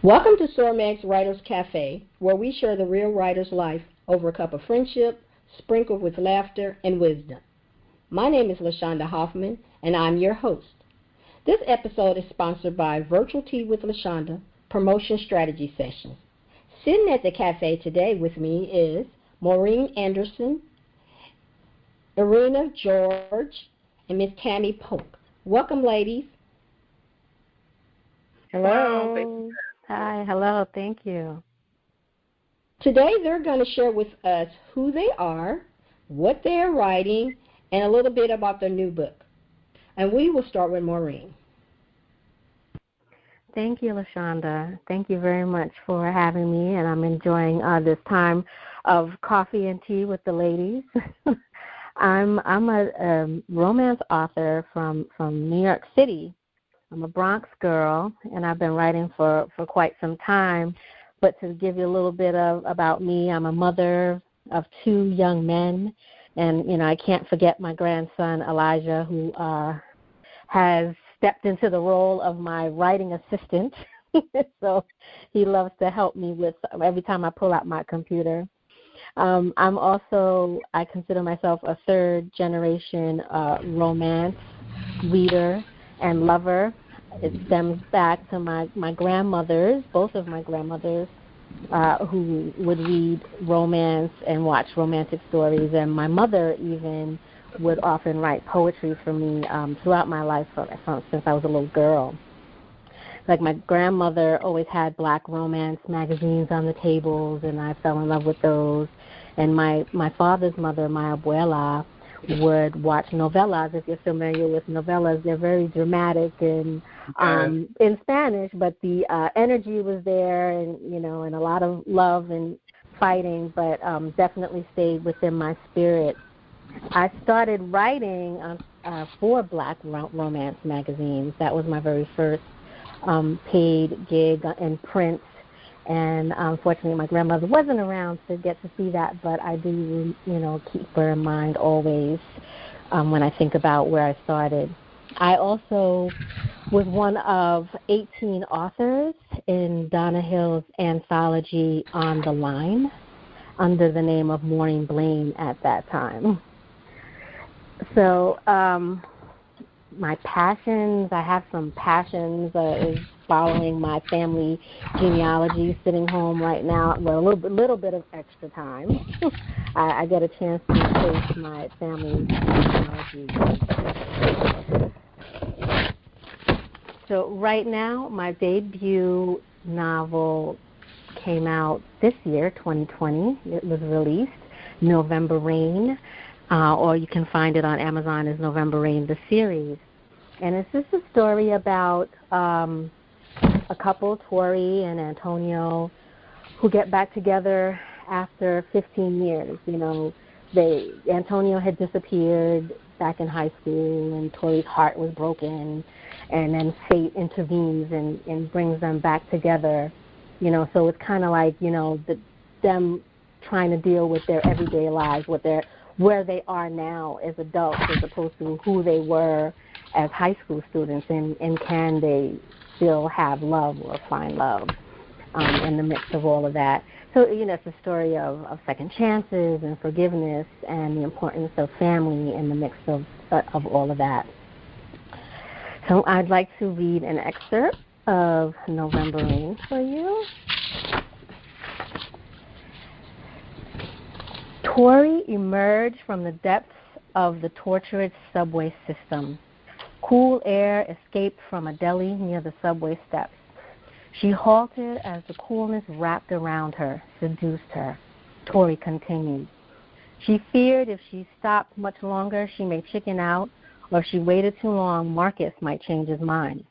Welcome to SORMAG's Writers Café, where we share the real writer's life over a cup of friendship, sprinkled with laughter and wisdom. My name is LaShaunda Hoffman, and I'm your host. This episode is sponsored by Virtual Tea with LaShaunda Promotion Strategy Sessions. Sitting at the cafe today with me is Maureen Anderson, Ereena George, and Miss Tammie Polk. Welcome, ladies. Hello. Hi, hello, thank you. Today they're going to share with us who they are, what they're writing, and a little bit about their new book. And we will start with Maureen. Thank you, LaShaunda. Thank you very much for having me, and I'm enjoying this time of coffee and tea with the ladies. I'm a romance author from New York City. I'm a Bronx girl, and I've been writing for quite some time. But to give you a little bit about me, I'm a mother of 2 young men, and I can't forget my grandson Elijah, who has stepped into the role of my writing assistant. So he loves to help me with every time I pull out my computer. I consider myself a 3rd generation romance reader and lover. It stems back to my grandmothers, both of my grandmothers, who would read romance and watch romantic stories, and my mother even would often write poetry for me throughout my life since I was a little girl. Like my grandmother always had black romance magazines on the tables, and I fell in love with those. And my father's mother, my abuela, would watch novellas. If you're familiar with novellas, they're very dramatic and in Spanish, but the energy was there, and and a lot of love and fighting, but definitely stayed within my spirit. I started writing for black romance magazines. That was my very first paid gig in print. And unfortunately, my grandmother wasn't around to get to see that, but I do, keep her in mind always when I think about where I started. I also was one of 18 authors in Donna Hill's anthology On the Line under the name of Maureen Blaine at that time. So my passions, I have some passions, is following my family genealogy, sitting home right now, well, a little bit of extra time. I get a chance to trace my family genealogy. So right now, my debut novel came out this year, 2020. It was released, November Rain, or you can find it on Amazon as November Rain, the series. And it's just a story about a couple, Tori and Antonio, who get back together after 15 years. Antonio had disappeared back in high school, and Tori's heart was broken, and then fate intervenes and brings them back together. So it's kind of like, them trying to deal with their everyday lives, where they are now as adults as opposed to who they were as high school students, and can they still have love or find love in the midst of all of that. So, it's a story of second chances and forgiveness and the importance of family in the mix of all of that. So I'd like to read an excerpt of November Rain for you. Tori emerged from the depths of the tortured subway system. Cool air escaped from a deli near the subway steps. She halted as the coolness wrapped around her, seduced her. Tori continued. She feared if she stopped much longer, she may chicken out, or if she waited too long, Marcus might change his mind.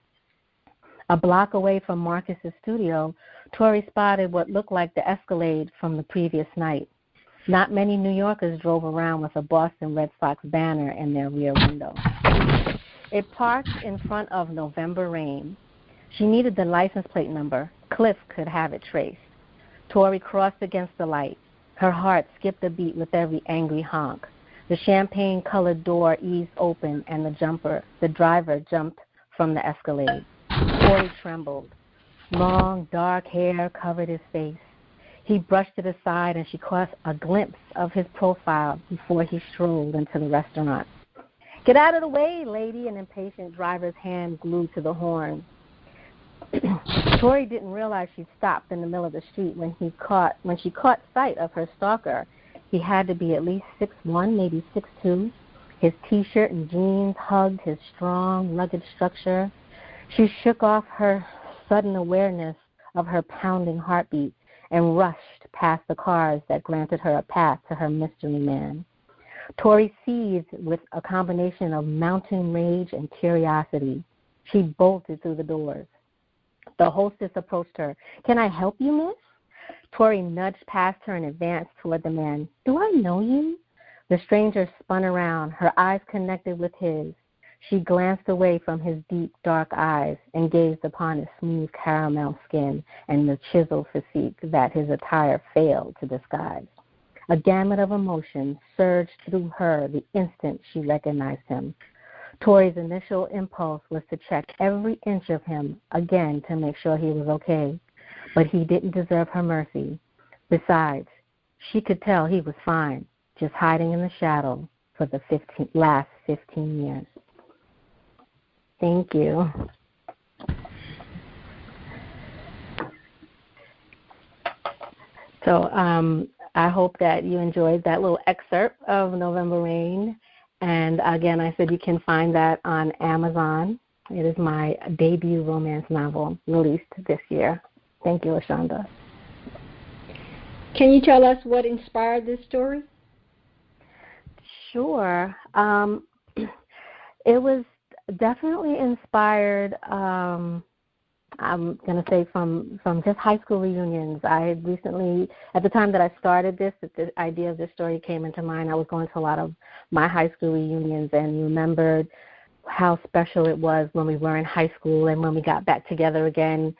A block away from Marcus's studio, Tori spotted what looked like the Escalade from the previous night. Not many New Yorkers drove around with a Boston Red Sox banner in their rear window. It parked in front of November Rain. She needed the license plate number. Cliff could have it traced. Tori crossed against the light. Her heart skipped a beat with every angry honk. The champagne-colored door eased open, and the driver jumped from the Escalade. Tori trembled. Long, dark hair covered his face. He brushed it aside, and she caught a glimpse of his profile before he strolled into the restaurant. "Get out of the way, lady," an impatient driver's hand glued to the horn. Tori didn't realize she'd stopped in the middle of the street when she caught sight of her stalker. He had to be at least 6'1", maybe 6'2". His T-shirt and jeans hugged his strong, rugged structure. She shook off her sudden awareness of her pounding heartbeat and rushed past the cars that granted her a path to her mystery man. Tori seethed with a combination of mounting rage and curiosity. She bolted through the doors. The hostess approached her. "Can I help you, miss?" Tori nudged past her and advanced toward the man. "Do I know you?" The stranger spun around, her eyes connected with his. She glanced away from his deep, dark eyes and gazed upon his smooth caramel skin and the chiseled physique that his attire failed to disguise. A gamut of emotions surged through her the instant she recognized him. Tori's initial impulse was to check every inch of him again to make sure he was okay, but he didn't deserve her mercy. Besides, she could tell he was fine, just hiding in the shadow for the last 15 years. Thank you. So I hope that you enjoyed that little excerpt of November Rain. And again, I said you can find that on Amazon. It is my debut romance novel released this year. Thank you, LaShaunda. Can you tell us what inspired this story? Sure. It was definitely inspired, I'm going to say, from just high school reunions. I recently, at the time that I started this, the idea of this story came into mind. I was going to a lot of my high school reunions and remembered how special it was when we were in high school, and when we got back together again,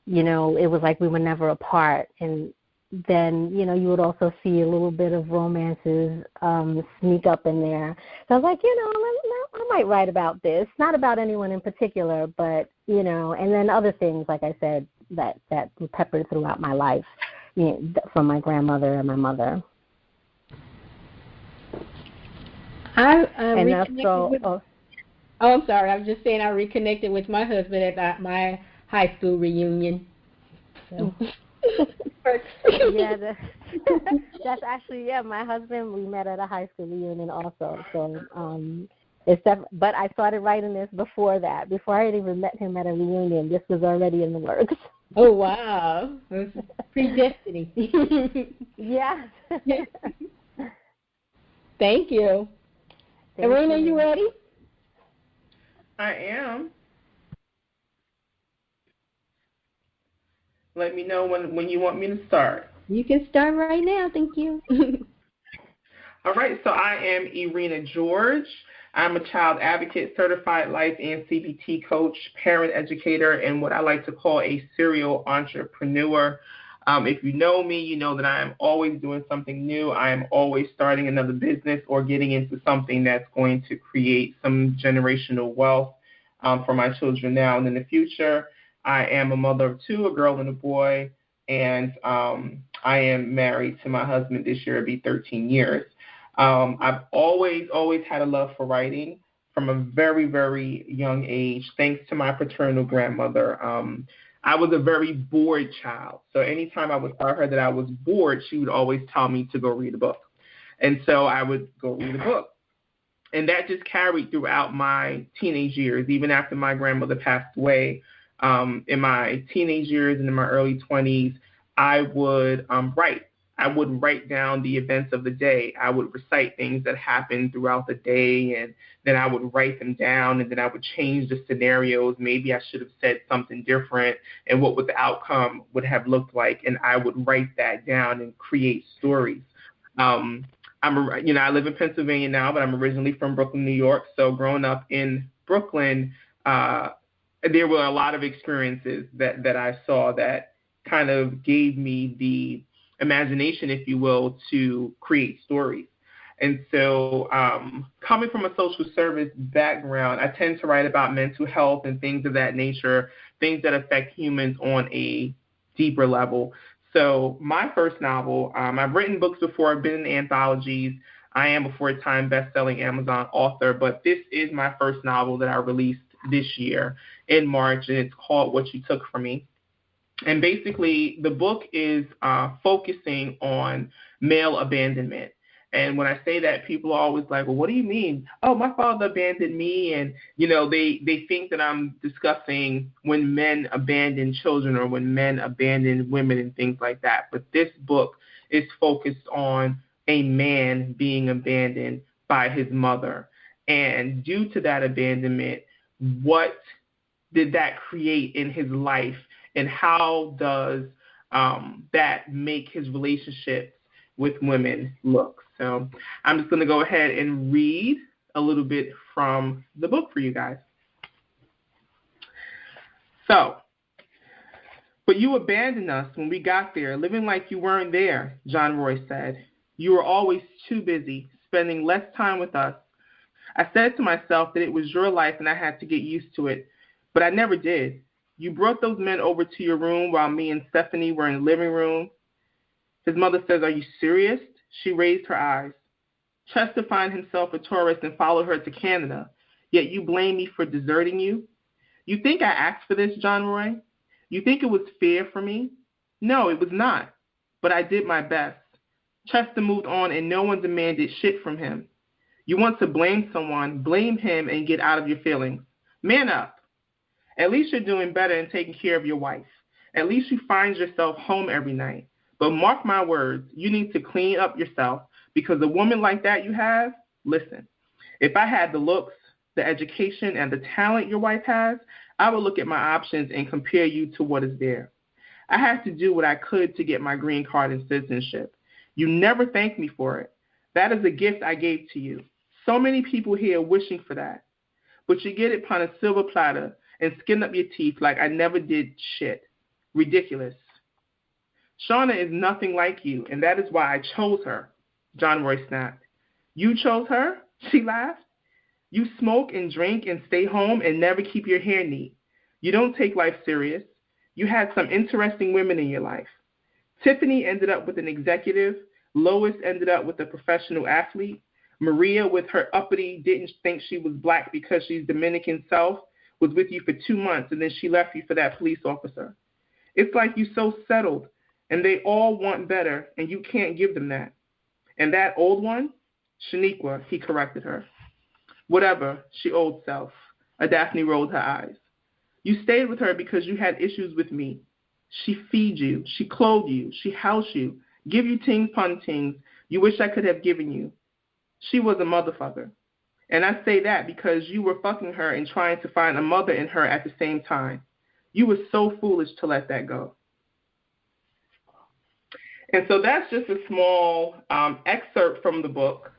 you know, it was like we were never apart. And then, you know, you would also see a little bit of romances sneak up in there. So I was like, you know, I might write about this. Not about anyone in particular, but, you know, and then other things, like I said, that were peppered throughout my life, you know, from my grandmother and my mother. I'm sorry. I was just saying I reconnected with my husband at my high school reunion. So. Yeah, that's actually, my husband, we met at a high school reunion also. So but I started writing this before that. Before I had even met him at a reunion, this was already in the works. Oh, wow. It was predestiny. Yeah. Thank you. Ereena, you ready? I am. Let me know when you want me to start. You can start right now. Thank you. All right, so I am Ereena George. I'm a child advocate, certified life and CBT coach, parent educator, and what I like to call a serial entrepreneur. If you know me, you know that I am always doing something new. I am always starting another business or getting into something that's going to create some generational wealth for my children now and in the future. I am a mother of two, a girl and a boy, and I am married to my husband this year. It'll be 13 years. I've always had a love for writing from a very, very young age, thanks to my paternal grandmother. I was a very bored child, so anytime I would tell her that I was bored, she would always tell me to go read a book. And so I would go read a book. And that just carried throughout my teenage years, even after my grandmother passed away. In my teenage years and in my early 20s, I would write. I would write down the events of the day. I would recite things that happened throughout the day, and then I would write them down, and then I would change the scenarios. Maybe I should have said something different, and what would the outcome would have looked like, and I would write that down and create stories. I live in Pennsylvania now, but I'm originally from Brooklyn, New York. So growing up in Brooklyn, there were a lot of experiences that I saw that kind of gave me the imagination, if you will, to create stories. And so coming from a social service background, I tend to write about mental health and things of that nature things that affect humans on a deeper level. So my first novel, I've written books before, I've been in anthologies. I am a four-time best-selling Amazon author, but this is my first novel that I released this year in March, and it's called What You Took From Me. And basically, the book is focusing on male abandonment. And when I say that, people are always like, well, what do you mean? Oh, my father abandoned me. And, they think that I'm discussing when men abandon children or when men abandon women and things like that. But this book is focused on a man being abandoned by his mother. And due to that abandonment, what did that create in his life? And how does that make his relationships with women look? So I'm just going to go ahead and read a little bit from the book for you guys. So, but you abandoned us when we got there, living like you weren't there, John Roy said. You were always too busy, spending less time with us. I said to myself that it was your life and I had to get used to it, but I never did. You brought those men over to your room while me and Stephanie were in the living room. His mother says, are you serious? She raised her eyes. Chester found himself a tourist and followed her to Canada, yet you blame me for deserting you? You think I asked for this, John Roy? You think it was fair for me? No, it was not, but I did my best. Chester moved on and no one demanded shit from him. You want to blame someone, blame him and get out of your feelings. Man up. At least you're doing better and taking care of your wife. At least you find yourself home every night. But mark my words, you need to clean up yourself because a woman like that you have, listen, if I had the looks, the education, and the talent your wife has, I would look at my options and compare you to what is there. I had to do what I could to get my green card and citizenship. You never thanked me for it. That is a gift I gave to you. So many people here wishing for that. But you get it upon a silver platter and skin up your teeth like I never did shit. Ridiculous. Shauna is nothing like you, and that is why I chose her, John Roy snapped. You chose her? She laughed. You smoke and drink and stay home and never keep your hair neat. You don't take life serious. You had some interesting women in your life. Tiffany ended up with an executive. Lois ended up with a professional athlete. Maria, with her uppity, didn't think she was black because she's Dominican self, was with you for 2 months, and then she left you for that police officer. It's like you so settled, and they all want better, and you can't give them that. And that old one? Shaniqua, he corrected her. Whatever, she old self. Daphne rolled her eyes. You stayed with her because you had issues with me. She feed you, she clothe you, she house you, give you ting pun tings you wish I could have given you. She was a motherfucker. And I say that because you were fucking her and trying to find a mother in her at the same time. You were so foolish to let that go. And so that's just a small excerpt from the book.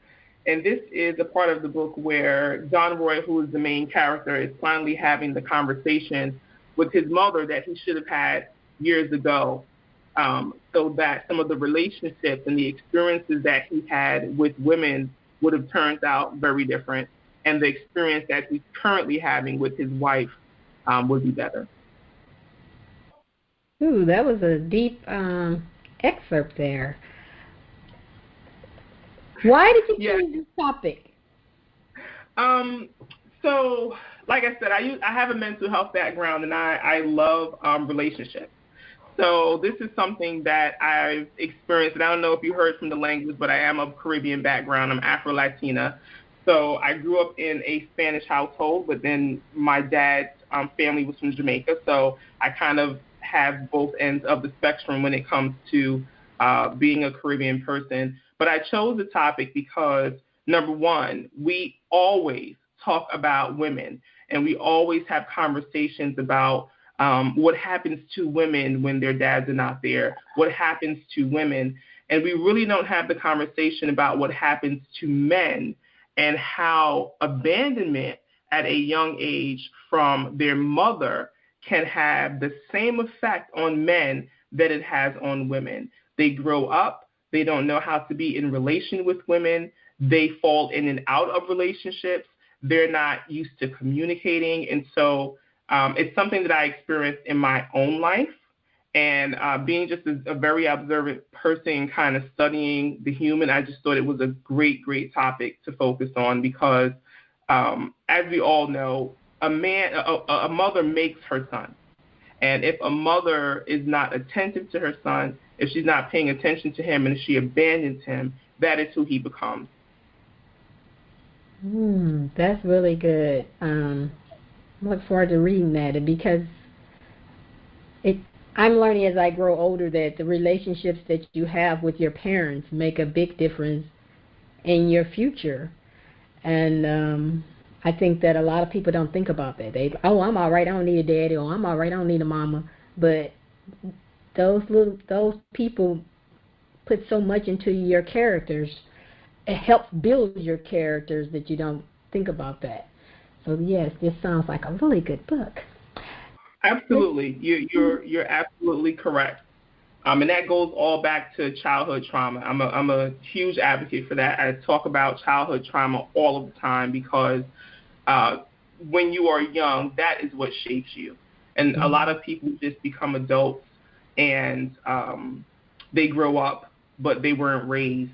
And this is a part of the book where John Roy, who is the main character, is finally having the conversation with his mother that he should have had years ago, so that some of the relationships and the experiences that he had with women would have turned out very different, and the experience that he's currently having with his wife would be better. Ooh, that was a deep excerpt there. Why did you choose this topic? So, like I said, I have a mental health background, and I love relationships. So this is something that I've experienced, and I don't know if you heard from the language, but I am of Caribbean background. I'm Afro-Latina. So I grew up in a Spanish household, but then my dad's family was from Jamaica. So I kind of have both ends of the spectrum when it comes to being a Caribbean person. But I chose the topic because, number one, we always talk about women, and we always have conversations about what happens to women when their dads are not there, what happens to women. And we really don't have the conversation about what happens to men and how abandonment at a young age from their mother can have the same effect on men that it has on women. They grow up, they don't know how to be in relation with women, they fall in and out of relationships, they're not used to communicating, and so It's something that I experienced in my own life. And being just a very observant person, kind of studying the human, I just thought it was a great, great topic to focus on because, as we all know, a mother makes her son. And if a mother is not attentive to her son, if she's not paying attention to him and she abandons him, that is who he becomes. That's really good. I look forward to reading that because I'm learning as I grow older that the relationships that you have with your parents make a big difference in your future. And I think that a lot of people don't think about that. I'm all right, I don't need a daddy, or I'm all right, I don't need a mama. But those people put so much into your characters. It helps build your characters that you don't think about that. So yes, this sounds like a really good book. Absolutely, you're absolutely correct, and that goes all back to childhood trauma. I'm a huge advocate for that. I talk about childhood trauma all of the time because when you are young, that is what shapes you. And a lot of people just become adults and they grow up, but they weren't raised.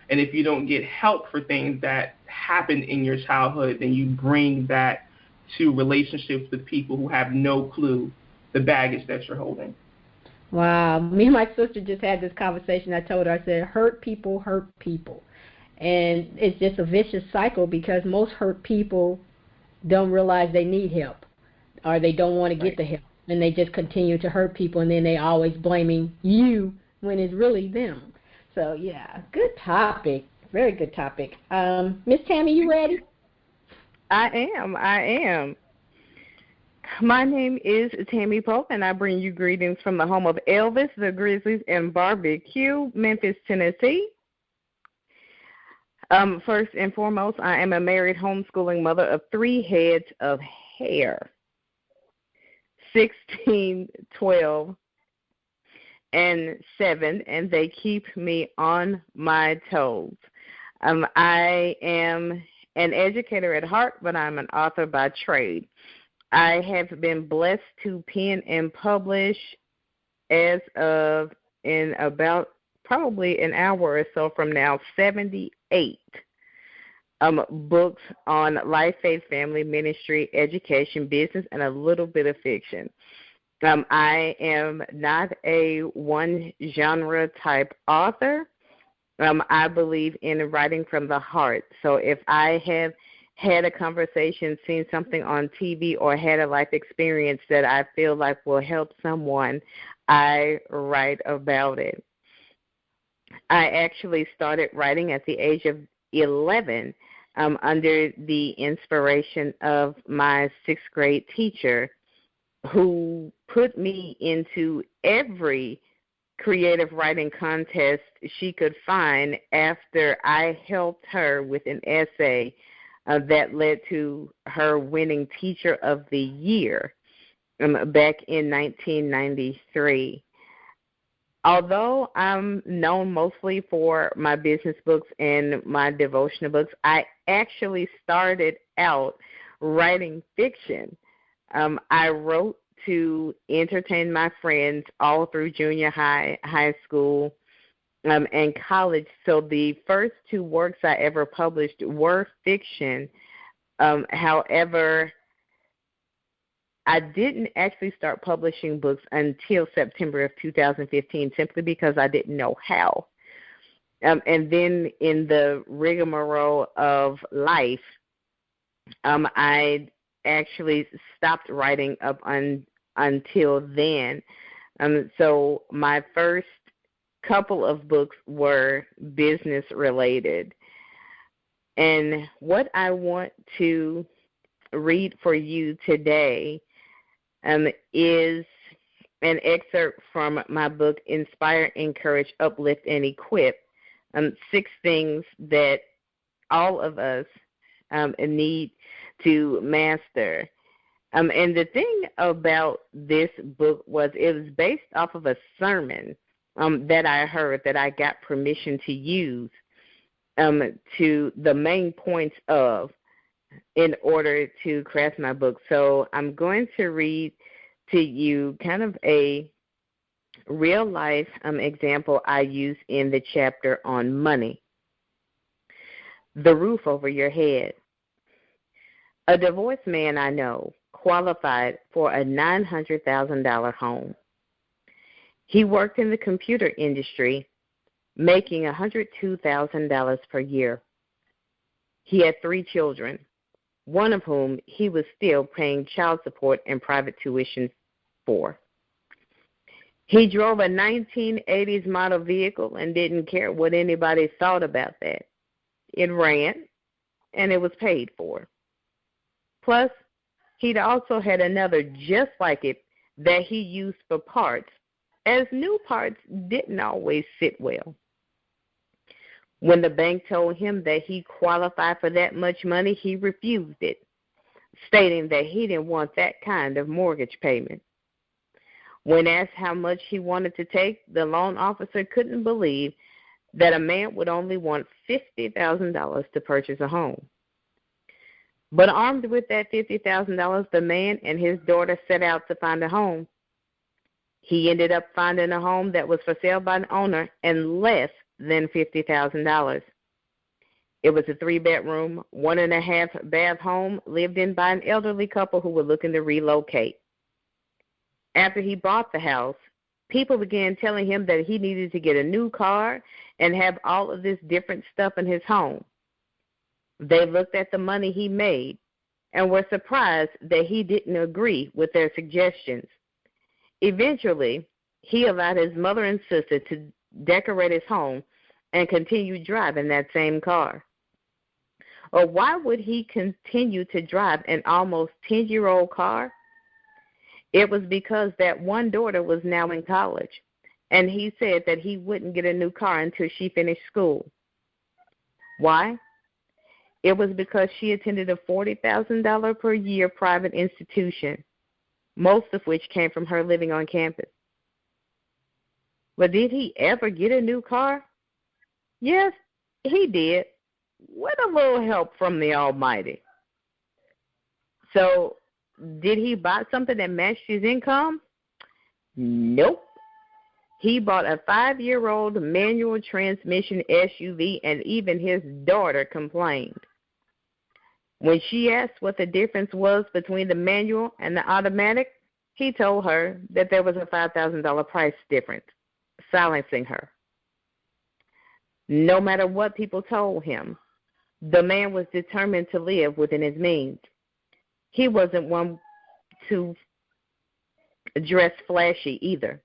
And if you don't get help for things that happened in your childhood, then you bring that to relationships with people who have no clue the baggage that you're holding. Wow. Me and my sister just had this conversation. I told her, I said, hurt people hurt people. And it's just a vicious cycle because most hurt people don't realize they need help or they don't want to get the help. And they just continue to hurt people, and then they always blaming you when it's really them. So, yeah, good topic. Very good topic. Miss Tammie, you ready? I am. My name is Tammie Polk, and I bring you greetings from the home of Elvis, the Grizzlies, and Barbecue, Memphis, Tennessee. First and foremost, I am a married homeschooling mother of 3 heads of hair, 16, 12, and 7, and they keep me on my toes. I am an educator at heart, but I'm an author by trade. I have been blessed to pen and publish as of in about probably an hour or so from now, 78 books on life, faith, family, ministry, education, business, and a little bit of fiction. I am not a one genre type author. I believe in writing from the heart. So if I have had a conversation, seen something on TV, or had a life experience that I feel like will help someone, I write about it. I actually started writing at the age of 11 under the inspiration of my 6th grade teacher, who put me into every creative writing contest she could find after I helped her with an essay that led to her winning Teacher of the Year back in 1993. Although I'm known mostly for my business books and my devotional books, I actually started out writing fiction. I wrote to entertain my friends all through junior high, high school, and college. So the first 2 works I ever published were fiction. However, I didn't actually start publishing books until September of 2015, simply because I didn't know how. And then in the rigmarole of life, I actually stopped writing up until then. So my first couple of books were business related. And what I want to read for you today is an excerpt from my book, Inspire, Encourage, Uplift, and Equip, 6 things that all of us need to master. And the thing about this book was it was based off of a sermon that I heard that I got permission to use to the main points of in order to craft my book. So I'm going to read to you kind of a real-life example I use in the chapter on money. The roof over your head. A divorced man I know qualified for a $900,000 home. He worked in the computer industry, making $102,000 per year. He had 3 children, one of whom he was still paying child support and private tuition for. He drove a 1980s model vehicle and didn't care what anybody thought about that. It ran, and it was paid for. Plus, he'd also had another just like it that he used for parts, as new parts didn't always sit well. When the bank told him that he qualified for that much money, he refused it, stating that he didn't want that kind of mortgage payment. When asked how much he wanted to take, the loan officer couldn't believe that a man would only want $50,000 to purchase a home. But armed with that $50,000, the man and his daughter set out to find a home. He ended up finding a home that was for sale by an owner and less than $50,000. It was a 3-bedroom, 1.5-bath home lived in by an elderly couple who were looking to relocate. After he bought the house, people began telling him that he needed to get a new car and have all of this different stuff in his home. They looked at the money he made and were surprised that he didn't agree with their suggestions. Eventually, he allowed his mother and sister to decorate his home and continued driving that same car. Or why would he continue to drive an almost 10-year-old car? It was because that one daughter was now in college, and he said that he wouldn't get a new car until she finished school. Why? It was because she attended a $40,000 per year private institution, most of which came from her living on campus. But did he ever get a new car? Yes, he did, with a little help from the Almighty. So, did he buy something that matched his income? Nope. He bought a 5-year-old manual transmission SUV, and even his daughter complained. When she asked what the difference was between the manual and the automatic, he told her that there was a $5,000 price difference, silencing her. No matter what people told him, the man was determined to live within his means. He wasn't one to dress flashy either.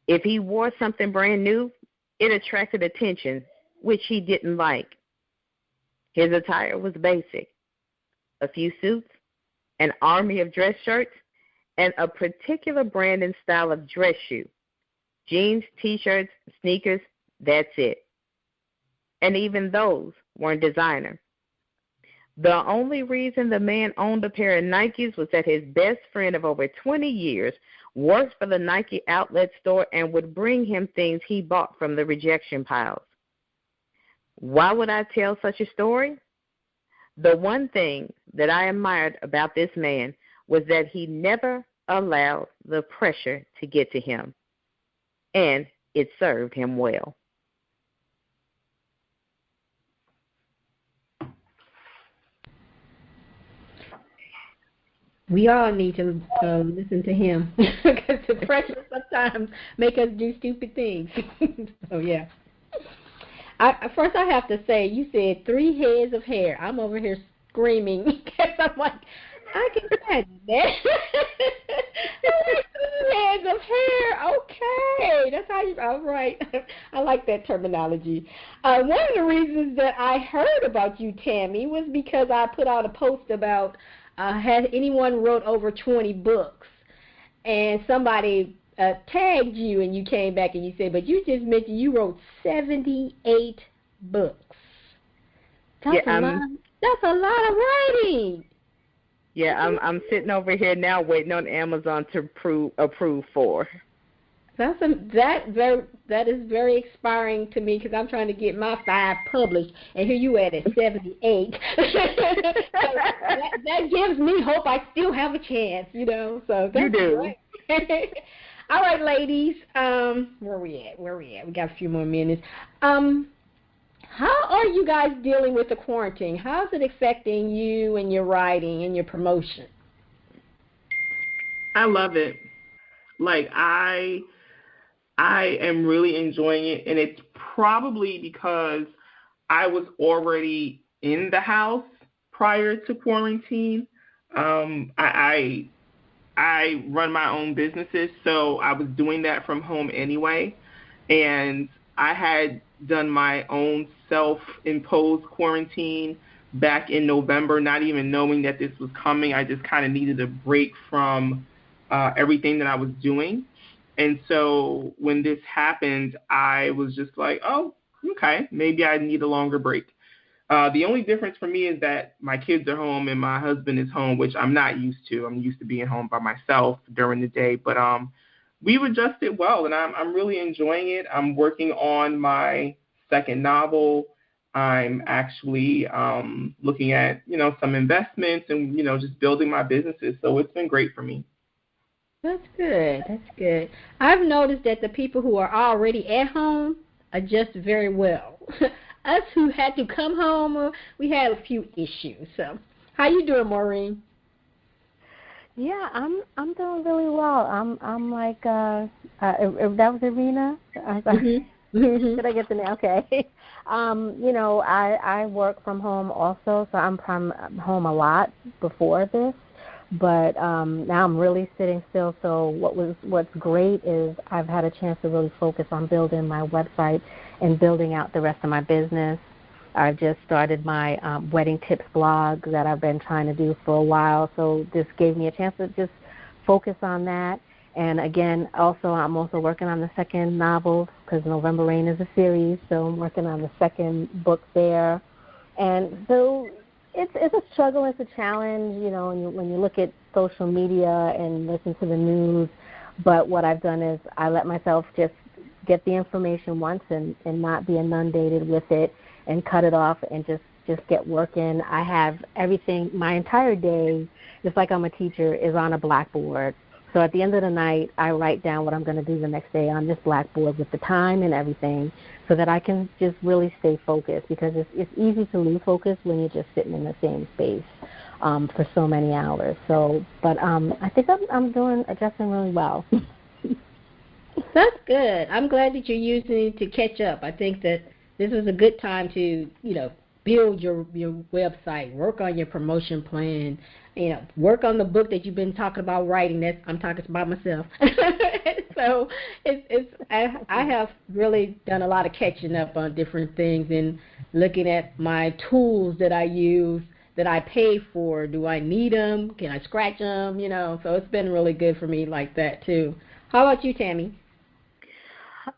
If he wore something brand new, it attracted attention, which he didn't like. His attire was basic: a few suits, an army of dress shirts, and a particular brand and style of dress shoe. Jeans, T-shirts, sneakers, that's it. And even those weren't designer. The only reason the man owned a pair of Nikes was that his best friend of over 20 years worked for the Nike outlet store and would bring him things he bought from the rejection piles. Why would I tell such a story? The one thing that I admired about this man was that he never allowed the pressure to get to him, and it served him well. We all need to listen to him because the pressure sometimes make us do stupid things. So, yeah. First, I have to say, you said 3 heads of hair. I'm over here screaming because I'm like, I can imagine that. 3 heads of hair. Okay. That's how you, all right. I like that terminology. One of the reasons that I heard about you, Tammie, was because I put out a post about had anyone wrote over 20 books, and somebody tagged you, and you came back and you said, but you just mentioned you wrote 78 books. That's a lot of writing. Yeah, I'm sitting over here now waiting on Amazon to approve for. That is very inspiring to me, because I'm trying to get my 5 published, and here you at 78. So that gives me hope. I still have a chance, So that's You do. great. All right, ladies. Where we at? We got a few more minutes. How are you guys dealing with the quarantine? How's it affecting you and your writing and your promotion? I love it. Like, I am really enjoying it, and it's probably because I was already in the house prior to quarantine. I run my own businesses, so I was doing that from home anyway, and I had done my own self-imposed quarantine back in November, not even knowing that this was coming. I just kind of needed a break from everything that I was doing. And so when this happened, I was just like, oh, okay, maybe I need a longer break. The only difference for me is that my kids are home and my husband is home, which I'm not used to. I'm used to being home by myself during the day. But we've adjusted well, and I'm really enjoying it. I'm working on my second novel. I'm actually looking at, some investments and, just building my businesses. So it's been great for me. That's good. I've noticed that the people who are already at home adjust very well. Us who had to come home, we had a few issues. So, how you doing, Maureen? Yeah, I'm doing really well. I'm like that was Ereena. Mm-hmm. Did I get the name? Okay. I work from home also, so I'm from home a lot before this. But now I'm really sitting still. So what's great is I've had a chance to really focus on building my website and building out the rest of my business. I've just started my wedding tips blog that I've been trying to do for a while. So this gave me a chance to just focus on that. And again, I'm also working on the second novel, because November Rain is a series. So I'm working on the second book there. And so it's a struggle, it's a challenge, when you look at social media and listen to the news. But what I've done is I let myself just get the information once and not be inundated with it and cut it off and just get working. I have everything, my entire day, just like I'm a teacher, is on a blackboard. So at the end of the night, I write down what I'm going to do the next day on this blackboard with the time and everything, so that I can just really stay focused, because it's easy to lose focus when you're just sitting in the same space for so many hours. So, but I think I'm adjusting really well. That's good. I'm glad that you're using it to catch up. I think that this is a good time to, build your website, work on your promotion plan, work on the book that you've been talking about writing. I'm talking about myself. So I have really done a lot of catching up on different things and looking at my tools that I use, that I pay for. Do I need them? Can I scratch them? So it's been really good for me like that too. How about you, Tammie?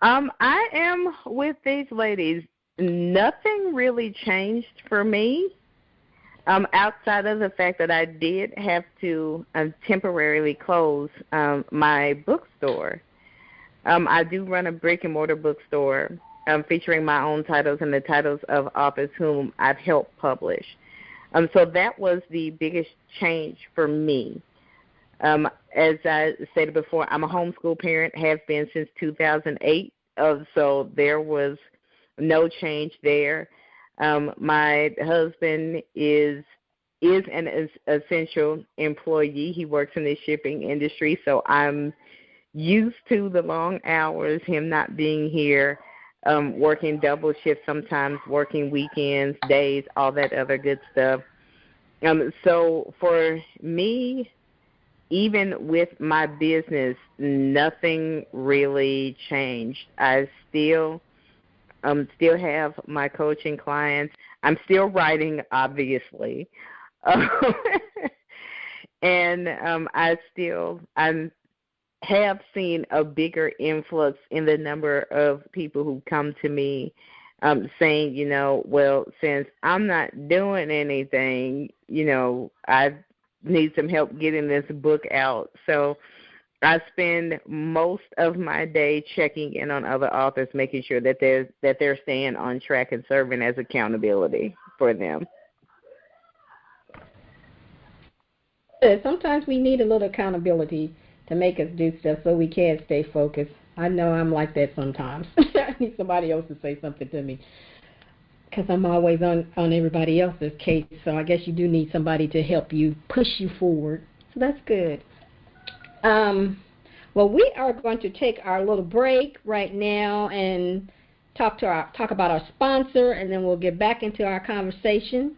I am with these ladies. Nothing really changed for me, outside of the fact that I did have to temporarily close my bookstore. I do run a brick-and-mortar bookstore featuring my own titles and the titles of authors whom I've helped publish. So that was the biggest change for me. As I stated before, I'm a homeschool parent, have been since 2008, so there was no change there. My husband is an essential employee. He works in the shipping industry, so I'm used to the long hours, him not being here, working double shifts sometimes, working weekends, days, all that other good stuff. So for me, even with my business, nothing really changed. I still have my coaching clients. I'm still writing, obviously. And I have seen a bigger influx in the number of people who come to me saying, well, since I'm not doing anything, I need some help getting this book out. So I spend most of my day checking in on other authors, making sure that they're staying on track and serving as accountability for them. Sometimes we need a little accountability to make us do stuff so we can stay focused. I know I'm like that sometimes. I need somebody else to say something to me because I'm always on everybody else's case. So I guess you do need somebody to help you, push you forward. So that's good. Well, we are going to take our little break right now and talk about our sponsor, and then we'll get back into our conversation.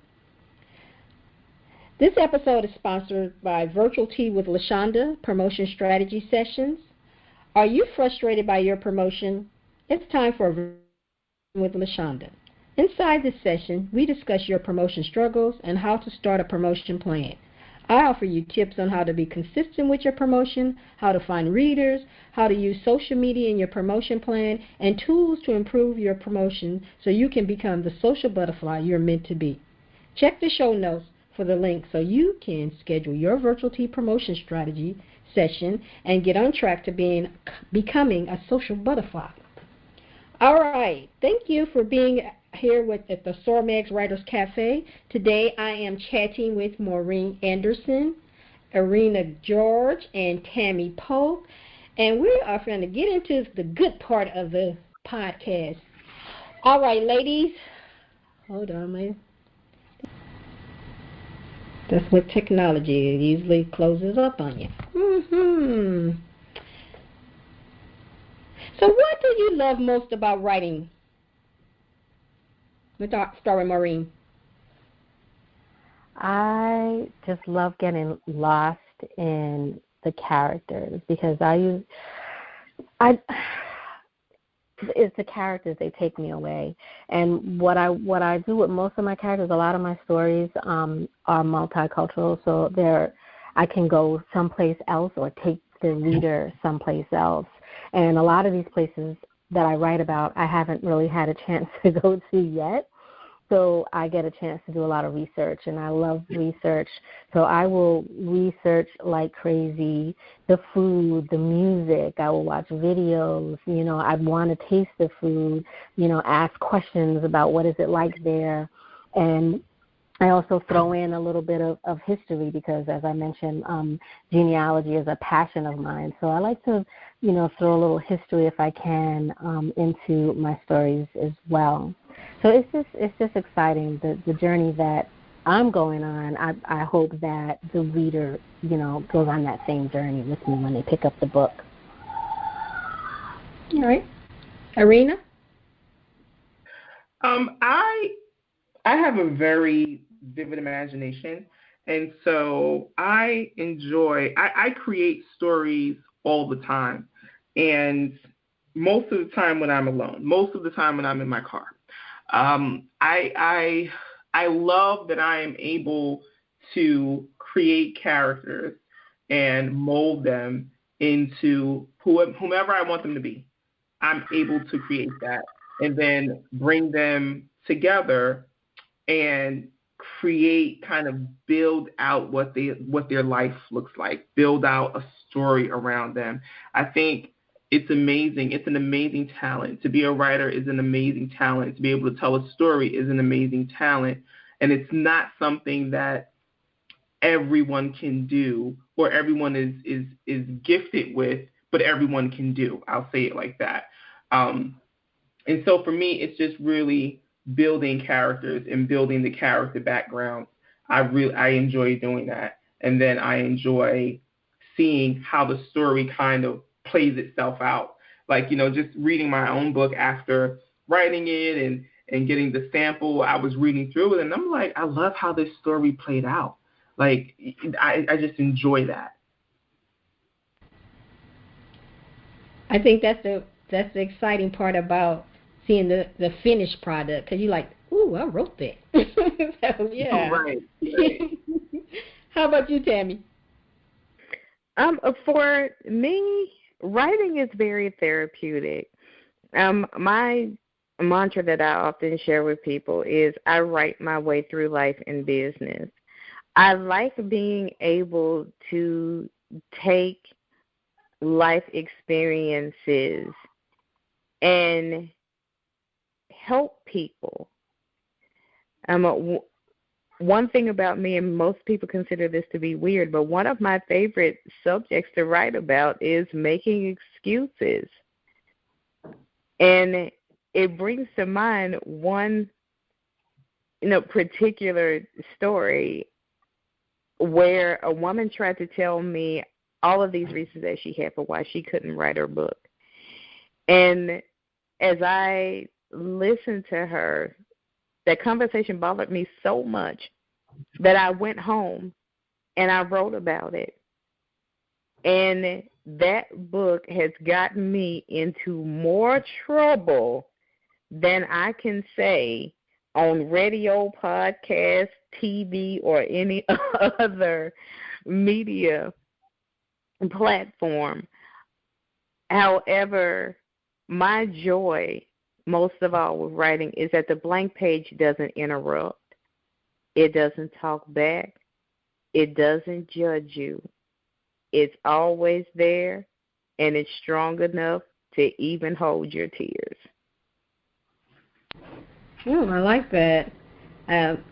This episode is sponsored by Virtual Tea with LaShaunda Promotion Strategy Sessions. Are you frustrated by your promotion? It's time for a Virtual Tea with LaShaunda. Inside this session, we discuss your promotion struggles and how to start a promotion plan. I offer you tips on how to be consistent with your promotion, how to find readers, how to use social media in your promotion plan, and tools to improve your promotion so you can become the social butterfly you're meant to be. Check the show notes for the link so you can schedule your Virtual Tea promotion strategy session and get on track to becoming a social butterfly. All right. Thank you for being here at the SORMAG Writers Café. Today I am chatting with Maureen Anderson, Ereena George, and Tammie Polk, and we are going to get into the good part of the podcast. All right, ladies. Hold on, man. That's what technology usually closes up on you. So what do you love most about writing? Let's start with Maureen. I just love getting lost in the characters because it's the characters, they take me away. And what I do with most of my characters, a lot of my stories are multicultural, so I can go someplace else or take the reader someplace else. And a lot of these places that I write about, I haven't really had a chance to go to yet. So I get a chance to do a lot of research, and I love research. So I will research like crazy, the food, the music. I will watch videos. I want to taste the food, ask questions about what is it like there. And I also throw in a little bit of history because, as I mentioned, genealogy is a passion of mine. So I like to, throw a little history if I can into my stories as well. So it's just exciting, the journey that I'm going on. I hope that the reader, goes on that same journey with me when they pick up the book. All right. Ereena? I have a very vivid imagination, and so I create stories all the time, and most of the time when I'm alone, most of the time when I'm in my car. I love that I am able to create characters and mold them into whomever I want them to be. I'm able to create that and then bring them together and build out what their life looks like, build out a story around them. I think it's amazing. It's an amazing talent. To be a writer is an amazing talent. To be able to tell a story is an amazing talent. And it's not something that everyone can do or everyone is gifted with, but everyone can do. I'll say it like that. And so for me, it's just really building characters and building the character background. I enjoy doing that. And then I enjoy seeing how the story kind of plays itself out. Like, just reading my own book after writing it and getting the sample, I was reading through it and I'm like, I love how this story played out. Like, I just enjoy that. I think that's the exciting part about seeing the finished product, because you're like, ooh, I wrote that. So, yeah. Right. How about you, Tammie? For me, writing is very therapeutic. My mantra that I often share with people is I write my way through life and business. I like being able to take life experiences and help people. One thing about me, and most people consider this to be weird, but one of my favorite subjects to write about is making excuses. And it brings to mind one, particular story where a woman tried to tell me all of these reasons that she had for why she couldn't write her book. And as I listened to her, that conversation bothered me so much that I went home and I wrote about it. And that book has gotten me into more trouble than I can say on radio, podcast, TV, or any other media platform. However, my joy, most of all, with writing is that the blank page doesn't interrupt. It doesn't talk back. It doesn't judge you. It's always there, and it's strong enough to even hold your tears. Oh, I like that.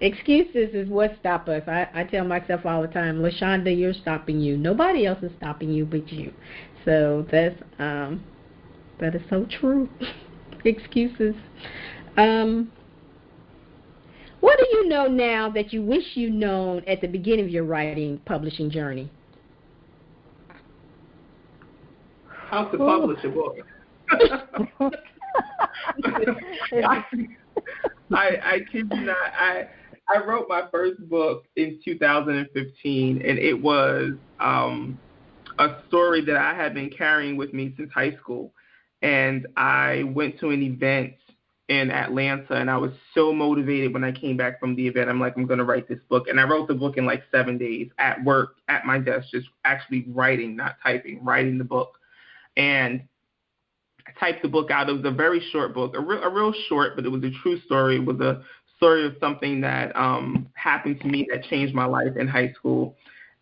Excuses is what stop us. I tell myself all the time, LaShaunda, you're stopping you. Nobody else is stopping you but you. So that is so true. Excuses. What do you know now that you wish you known at the beginning of your writing, publishing journey? How to publish a book. I kid you not. I wrote my first book in 2015, and it was a story that I had been carrying with me since high school. And I went to an event in Atlanta, and I was so motivated when I came back from the event. I'm like, I'm going to write this book. And I wrote the book in like 7 days at work, at my desk, just actually writing, not typing, writing the book. And I typed the book out. It was a very short book, a real short, but it was a true story. It was a story of something that happened to me that changed my life in high school.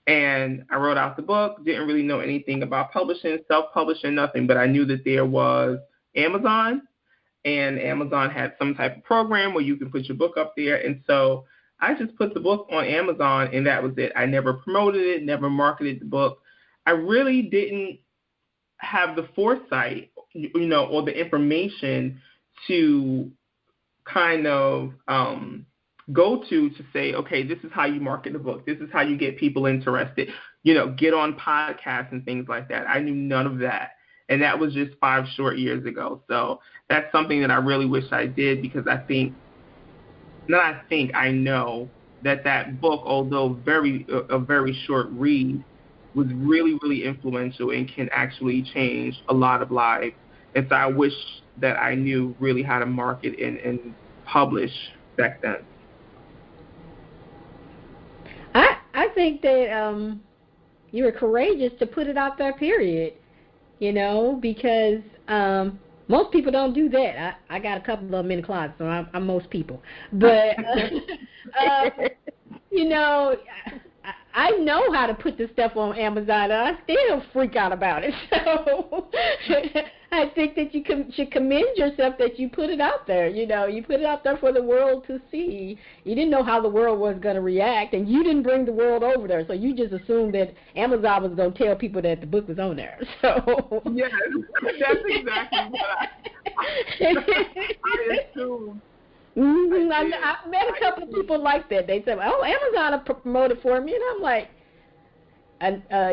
And I wrote out the book, didn't really know anything about publishing, self-publishing, nothing, but I knew that there was Amazon, and Amazon had some type of program where you can put your book up there. And so I just put the book on Amazon, and that was it. I never promoted it, never marketed the book. I really didn't have the foresight, or the information to kind of go to say, okay, this is how you market the book. This is how you get people interested, get on podcasts and things like that. I knew none of that. And that was just 5 short years ago. So that's something that I really wish I did, because I know that book, although a very short read, was really, really influential and can actually change a lot of lives. And so I wish that I knew really how to market and publish back then. I think that you were courageous to put it out there, period. Because most people don't do that. I got a couple of them in the closet, so I'm most people. But, I know how to put this stuff on Amazon, and I still freak out about it. So I think that you should commend yourself that you put it out there. You put it out there for the world to see. You didn't know how the world was going to react, and you didn't bring the world over there. So you just assumed that Amazon was going to tell people that the book was on there. So yes, that's exactly what I assumed. Mm-hmm. I met a couple of people like that. They said, "Oh, Amazon promoted for me," and I'm like,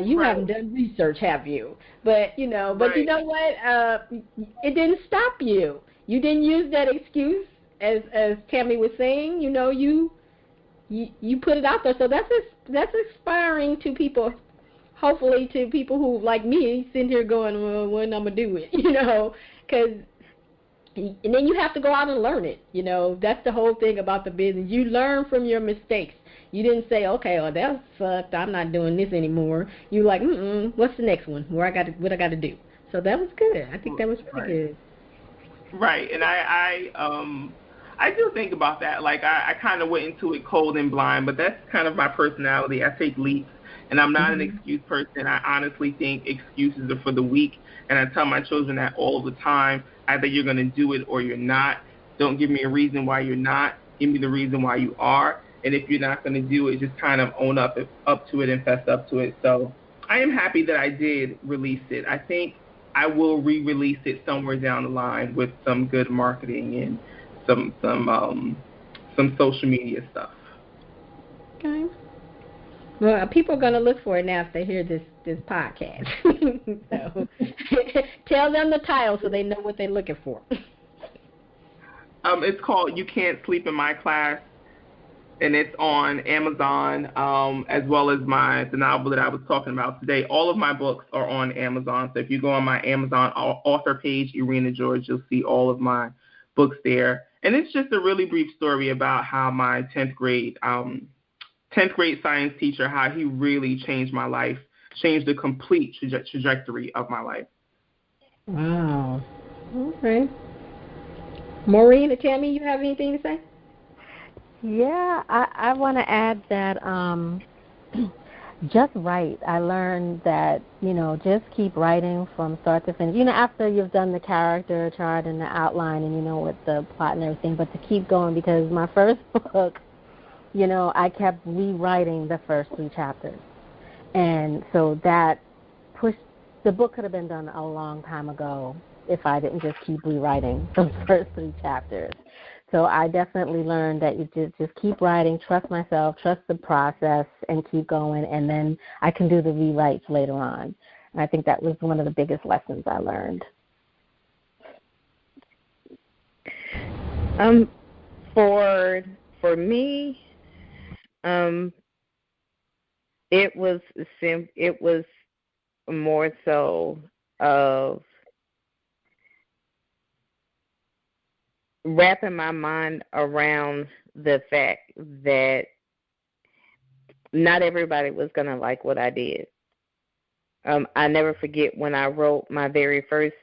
"You haven't done research, have you?" But you know what? It didn't stop you. You didn't use that excuse, as Tammie was saying. You put it out there. So that's inspiring to people. Hopefully, to people who like me, sitting here going, "Well, when I'm gonna do it?" Because. And then you have to go out and learn it. That's the whole thing about the business. You learn from your mistakes. You didn't say, okay, well, that sucked, I'm not doing this anymore. You like, what's the next one? What I got to do? So that was good. I think that was pretty good. Right, and I do think about that. Like I kind of went into it cold and blind, but that's kind of my personality. I take leaps, And I'm not an excuse person. I honestly think excuses are for the weak. And I tell my children that all of the time. Either you're going to do it or you're not. Don't give me a reason why you're not. Give me the reason why you are. And if you're not going to do it, just kind of own up to it and fess up to it. So I am happy that I did release it. I think I will re-release it somewhere down the line with some good marketing and some social media stuff. Okay. Well, people are going to look for it now if they hear this podcast. So tell them the title so they know what they're looking for. It's called You Can't Sleep in My Class, and it's on Amazon, as well as the novel that I was talking about today. All of my books are on Amazon. So if you go on my Amazon author page, Ereena George, you'll see all of my books there. And it's just a really brief story about how my 10th grade science teacher, how he really changed my life, changed the complete trajectory of my life. Wow. Okay. Maureen or Tammie, you have anything to say? Yeah, I want to add that just write. I learned that, just keep writing from start to finish. After you've done the character chart and the outline and you know what the plot and everything, but to keep going, because my first book, I kept rewriting the first 3 chapters. And so that pushed, the book could have been done a long time ago if I didn't just keep rewriting those first 3 chapters. So I definitely learned that you just keep writing, trust myself, trust the process, and keep going, and then I can do the rewrites later on. And I think that was one of the biggest lessons I learned. For me, it was more so of wrapping my mind around the fact that not everybody was going to like what I did. I never forget when I wrote my very first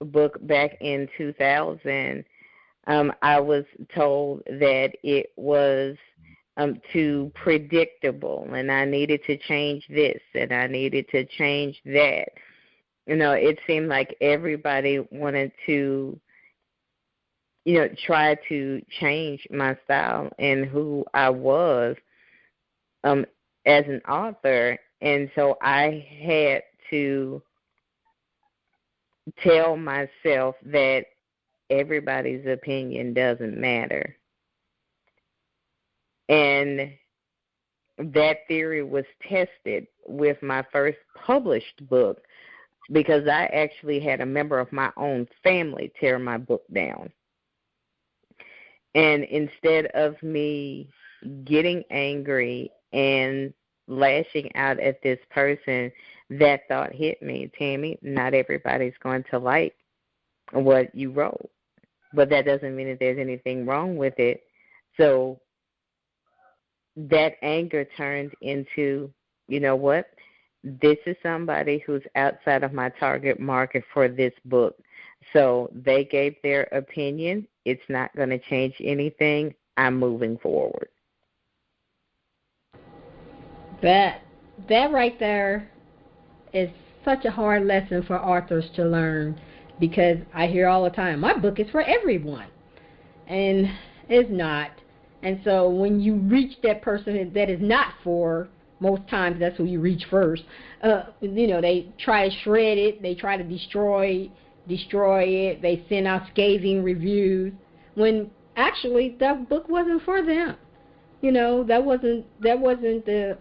book back in 2000, I was told that it was too predictable, and I needed to change this, and I needed to change that. It seemed like everybody wanted to try to change my style and who I was as an author. And so I had to tell myself that everybody's opinion doesn't matter. And that theory was tested with my first published book, because I actually had a member of my own family tear my book down. And instead of me getting angry and lashing out at this person, that thought hit me, Tammie, not everybody's going to like what you wrote. But that doesn't mean that there's anything wrong with it. So that anger turned into, you know what, this is somebody who's outside of my target market for this book. So they gave their opinion. It's not going to change anything. I'm moving forward. That right there is such a hard lesson for authors to learn, because I hear all the time, my book is for everyone. And it's not. And so when you reach that person that is not for, most times that's who you reach first. They try to shred it. They try to destroy it. They send out scathing reviews, when actually that book wasn't for them. That wasn't the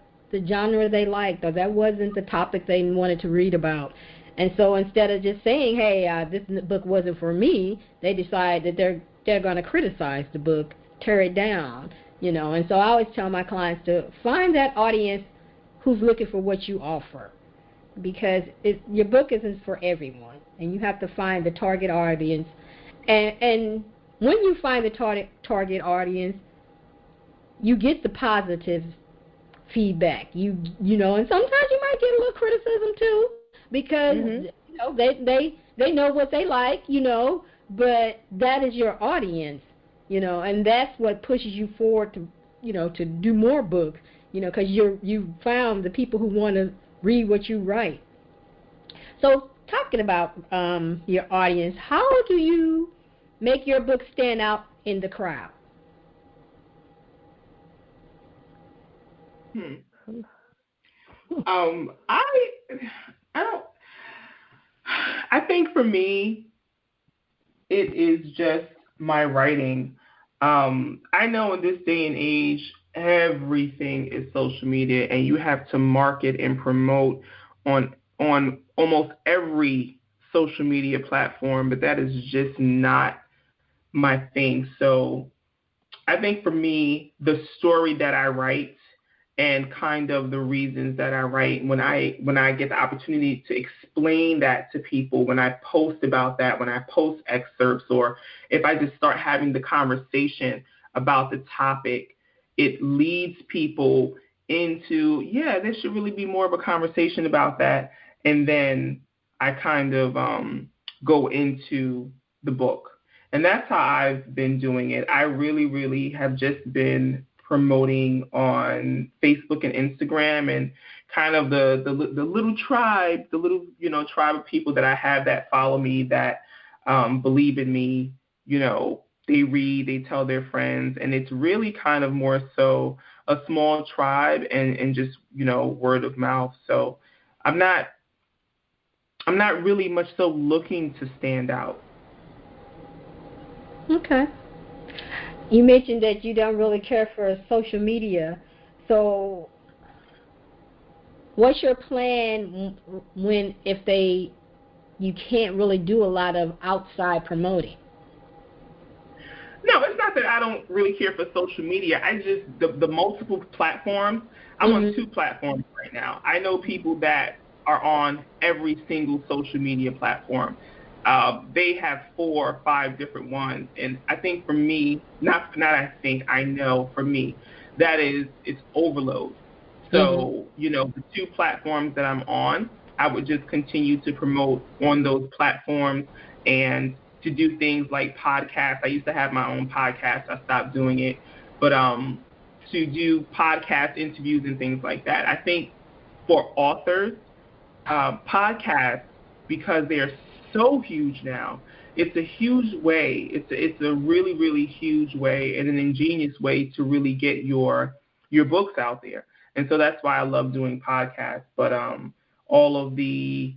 genre they liked, or that wasn't the topic they wanted to read about. And so instead of just saying, hey, this book wasn't for me, they decide that they're going to criticize the book, tear it down. And so I always tell my clients to find that audience who's looking for what you offer, because your book isn't for everyone, and you have to find the target audience. And when you find the target audience, you get the positive feedback. And sometimes you might get a little criticism too, because they know what they like, but that is your audience, and that's what pushes you forward to do more books, because you found the people who want to read what you write. So talking about your audience, how do you make your book stand out in the crowd? I think for me, it is just my writing. I know in this day and age, everything is social media, and you have to market and promote on almost every social media platform, but that is just not my thing. So I think for me, the story that I write and kind of the reasons that I write, when I get the opportunity to explain that to people, when I post about that, when I post excerpts, or if I just start having the conversation about the topic, it leads people into, yeah, there should really be more of a conversation about that. And then I kind of go into the book. And that's how I've been doing it. I really, really have just been promoting on Facebook and Instagram, and kind of the little tribe, the little, tribe of people that I have that follow me, that believe in me. They read, they tell their friends, and it's really kind of more so a small tribe and just, word of mouth. So I'm not really much so looking to stand out. Okay. You mentioned that you don't really care for social media. So what's your plan if you can't really do a lot of outside promoting? No, it's not that I don't really care for social media. I just, the multiple platforms, I'm on 2 platforms right now. I know people that are on every single social media platform. They have 4 or 5 different ones. And I think for me, I know for me, it's overload. So, the 2 platforms that I'm on, I would just continue to promote on those platforms, and to do things like podcasts. I used to have my own podcast. I stopped doing it. But to do podcast interviews and things like that. I think for authors, podcasts, because they're so huge now, it's a huge way. It's a really, really huge way and an ingenious way to really get your books out there. And so that's why I love doing podcasts. But all of the,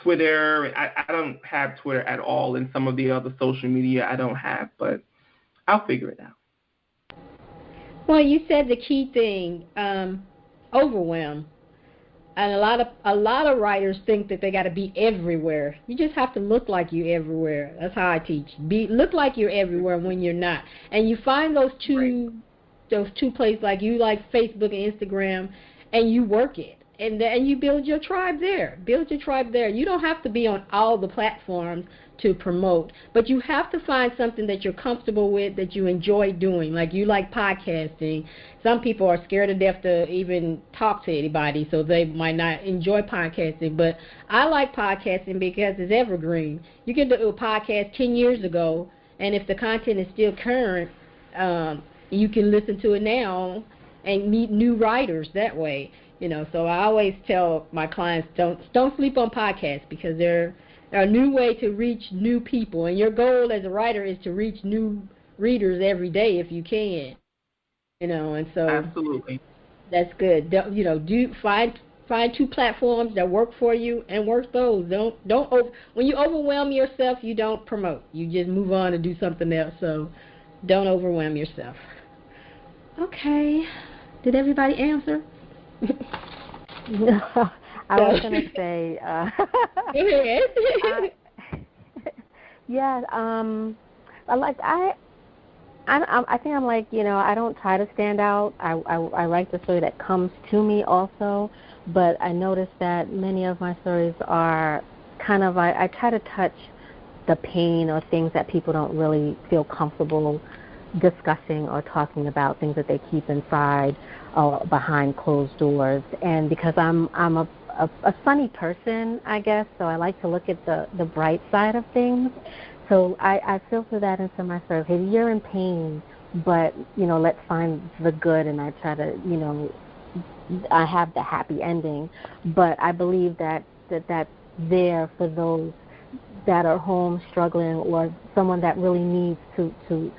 Twitter, I don't have Twitter at all, and some of the other social media I don't have, but I'll figure it out. Well, you said the key thing, overwhelm. And a lot of writers think that they got to be everywhere. You just have to look like you're everywhere. That's how I teach. Look like you're everywhere when you're not. And you find those two places, like you like Facebook and Instagram, and you work it. And you build your tribe there. You don't have to be on all the platforms to promote, but you have to find something that you're comfortable with, that you enjoy doing. Like you like podcasting. Some people are scared to death to even talk to anybody, so they might not enjoy podcasting. But I like podcasting because it's evergreen. You can do a podcast 10 years ago, and if the content is still current, you can listen to it now and meet new writers that way. So I always tell my clients, don't sleep on podcasts, because they're a new way to reach new people, and your goal as a writer is to reach new readers every day if you can. And so absolutely, that's good. Do find 2 platforms that work for you and work those. When you overwhelm yourself, you don't promote. You just move on and do something else. So don't overwhelm yourself. Okay. Did everybody answer? I was going to say, yeah, I think I'm like, I don't try to stand out. I write the story that comes to me also, but I notice that many of my stories are kind of, I try to touch the pain or things that people don't really feel comfortable discussing or talking about, things that they keep inside or behind closed doors. And because I'm a funny person, I guess, so I like to look at the bright side of things. So I filter that into my story. If you're in pain, but, let's find the good, and I try to, I have the happy ending. But I believe that's there for those that are home struggling, or someone that really needs to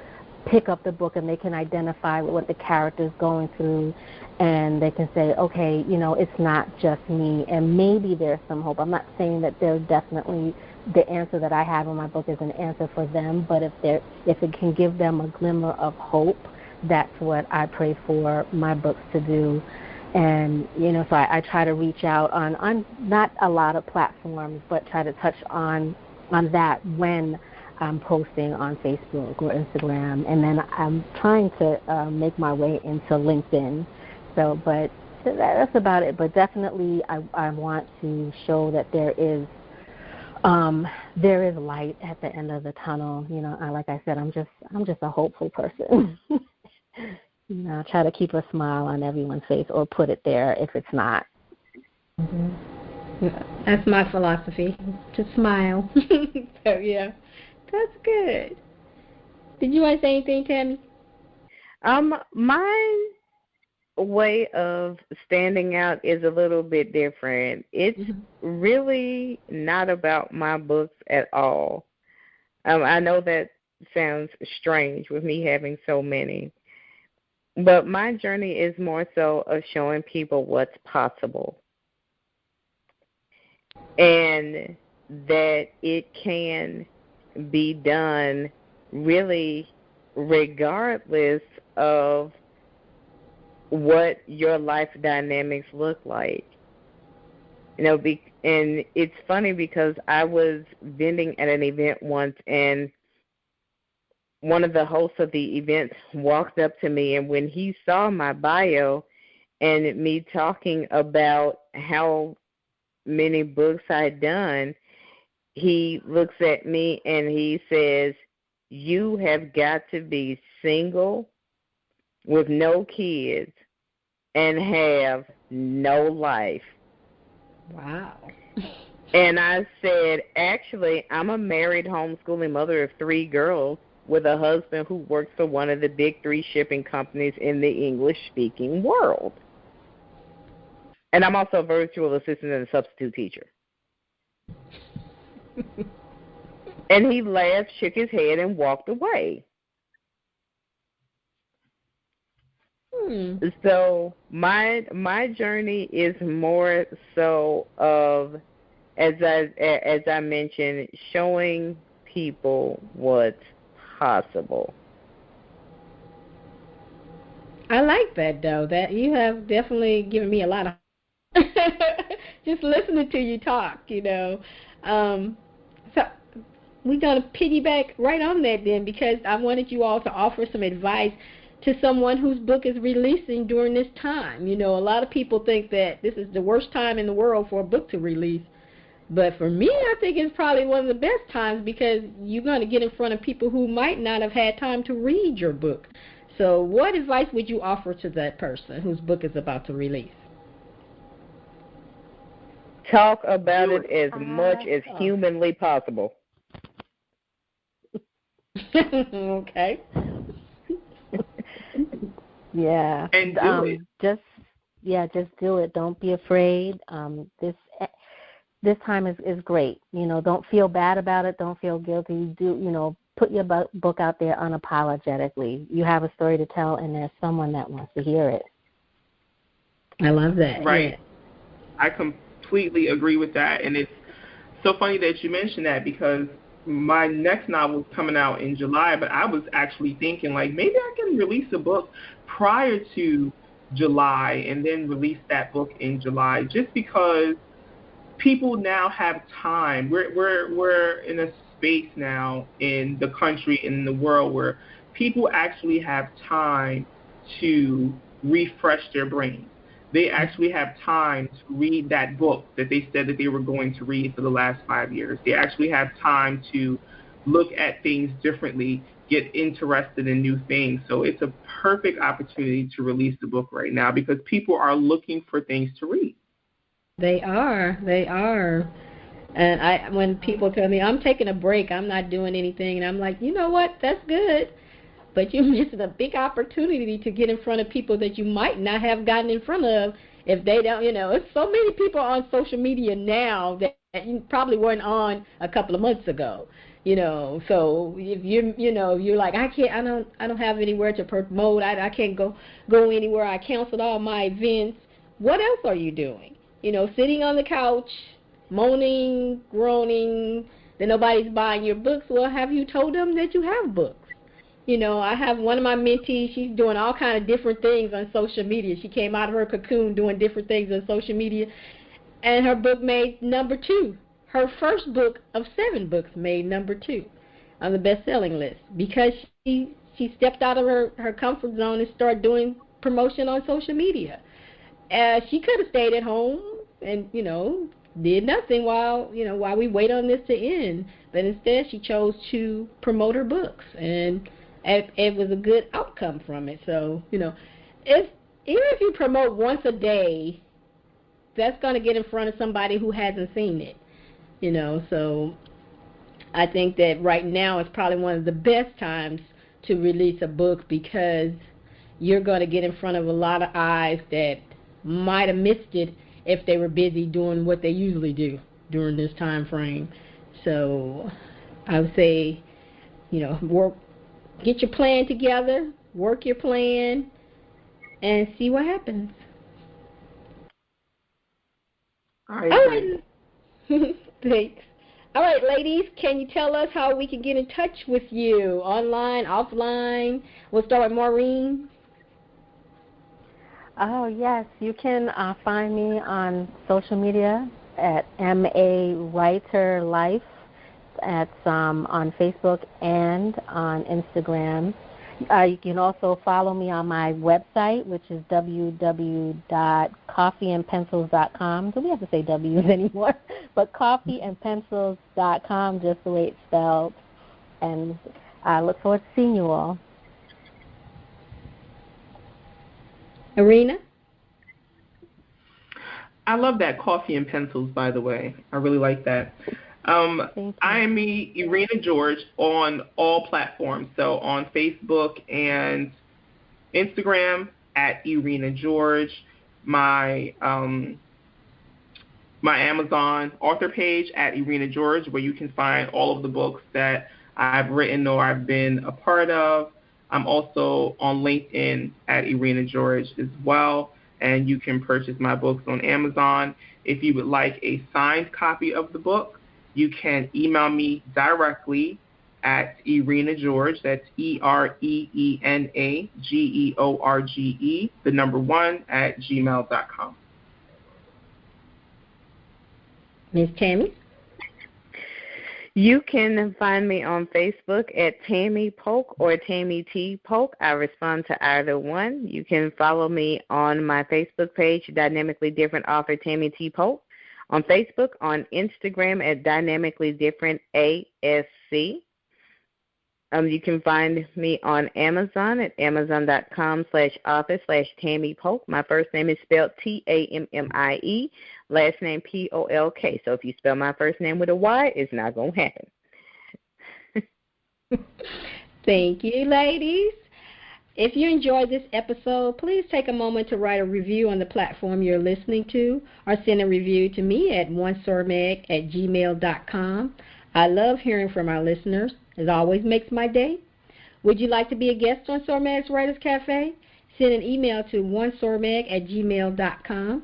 pick up the book and they can identify what the character's going through, and they can say, okay, it's not just me, and maybe there's some hope. I'm not saying that there's definitely the answer that I have in my book is an answer for them, but if it can give them a glimmer of hope, that's what I pray for my books to do. And, so I try to reach out on not a lot of platforms, but try to touch on that when I'm posting on Facebook or Instagram. And then I'm trying to make my way into LinkedIn. So, but that's about it. But definitely I want to show that there is light at the end of the tunnel. Like I said, I'm just a hopeful person. I try to keep a smile on everyone's face, or put it there if it's not. Mm-hmm. That's my philosophy, to smile. So, yeah, that's good. Did you want to say anything, Tammie? My way of standing out is a little bit different. It's really not about my books at all. I know that sounds strange with me having so many, but my journey is more so of showing people what's possible, and that it can be done really regardless of what your life dynamics look like. And it's funny because I was vending at an event once, and one of the hosts of the event walked up to me, and when he saw my bio and me talking about how many books I'd done, he looks at me and he says, "You have got to be single with no kids and have no life." Wow. And I said, actually, I'm a married homeschooling mother of 3 girls with a husband who works for one of the big 3 shipping companies in the English-speaking world. And I'm also a virtual assistant and a substitute teacher. And he laughed, shook his head, and walked away. So my journey is more so of, as I mentioned, showing people what's possible. I like that, though. That you have definitely given me a lot of just listening to you talk. So we're gonna piggyback right on that then, because I wanted you all to offer some advice to someone whose book is releasing during this time. A lot of people think that this is the worst time in the world for a book to release. But for me, I think it's probably one of the best times, because you're going to get in front of people who might not have had time to read your book. So what advice would you offer to that person whose book is about to release? Talk about it as much as humanly possible. Okay. Yeah. And do it. Just do it. Don't be afraid. This time is great. Don't feel bad about it. Don't feel guilty. Put your book out there unapologetically. You have a story to tell, and there's someone that wants to hear it. I love that. Right. Yeah. I completely agree with that. And it's so funny that you mentioned that, because my next novel is coming out in July, but I was actually thinking, maybe I can release a book prior to July and then release that book in July, just because people now have time. We're in a space now in the country and in the world where people actually have time to refresh their brains. They actually have time to read that book that they said that they were going to read for the last 5 years. They actually have time to look at things differently, get interested in new things. So it's a perfect opportunity to release the book right now, because people are looking for things to read. They are. And when people tell me, I'm taking a break, I'm not doing anything, and I'm like, you know what, that's good. but you're missing a big opportunity to get in front of people that you might not have gotten in front of if they don't, It's so many people on social media now that you probably weren't on a couple of months ago. So if you're like, I don't have anywhere to promote, I can't go anywhere, I canceled all my events. What else are you doing? Sitting on the couch, moaning, groaning, that nobody's buying your books. Well, have you told them that you have books? I have one of my mentees, she's doing all kind of different things on social media. She came out of her cocoon doing different things on social media, and her book made number 2. Her first book of 7 books made number 2 on the best-selling list because she stepped out of her comfort zone and started doing promotion on social media. She could have stayed at home and, did nothing while we wait on this to end. But instead, she chose to promote her books, and it was a good outcome from it. So, even if you promote once a day, that's going to get in front of somebody who hasn't seen it. So I think that right now is probably one of the best times to release a book because you're going to get in front of a lot of eyes that might have missed it if they were busy doing what they usually do during this time frame. So I would say, get your plan together, work your plan, and see what happens. All right. Thanks. All right, ladies, can you tell us how we can get in touch with you, online, offline? We'll start with Maureen. Oh, yes. You can find me on social media at MA Writer Life. That's on Facebook and on Instagram. You can also follow me on my website, which is www.coffeeandpencils.com. Do we have to say W's anymore? But coffeeandpencils.com, just the way it's spelled. And I look forward to seeing you all. Ereena? I love that, Coffee and Pencils, by the way. I really like that. I am Ereena George on all platforms, so on Facebook and Instagram at Ereena George. My Amazon author page at Ereena George, where you can find all of the books that I've written or I've been a part of. I'm also on LinkedIn at Ereena George as well, and you can purchase my books on Amazon. If you would like a signed copy of the book, you can email me directly at Ereena George. That's EREENAGEORGE, the number 1 at gmail.com. Ms. Tammie? You can find me on Facebook at Tammie Polk or Tammie T. Polk. I respond to either one. You can follow me on my Facebook page, Dynamically Different Author Tammie T. Polk. On Facebook, on Instagram at Dynamically Different ASC. You can find me on Amazon at amazon.com/author/Tammie Polk. My first name is spelled Tammie, last name Polk. So if you spell my first name with a Y, it's not going to happen. Thank you, ladies. If you enjoyed this episode, please take a moment to write a review on the platform you're listening to or send a review to me at onesormag@gmail.com. I love hearing from our listeners. It always makes my day. Would you like to be a guest on SORMAG's Writers Cafe? Send an email to onesormag@gmail.com.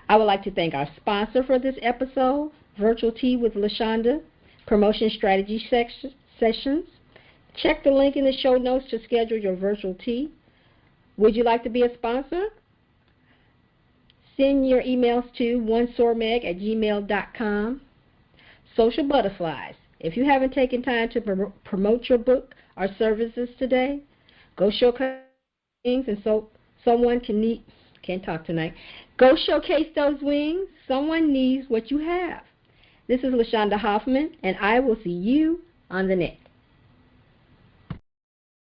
I would like to thank our sponsor for this episode, Virtual Tea with LaShaunda, Promotion Strategy Sessions. Check the link in the show notes to schedule your virtual tea. Would you like to be a sponsor? Send your emails to onesormag@gmail.com. Social Butterflies. If you haven't taken time to promote your book or services today, go showcase things and so someone can't talk tonight. Go showcase those wings. Someone needs what you have. This is LaShaunda Hoffman, and I will see you on the next.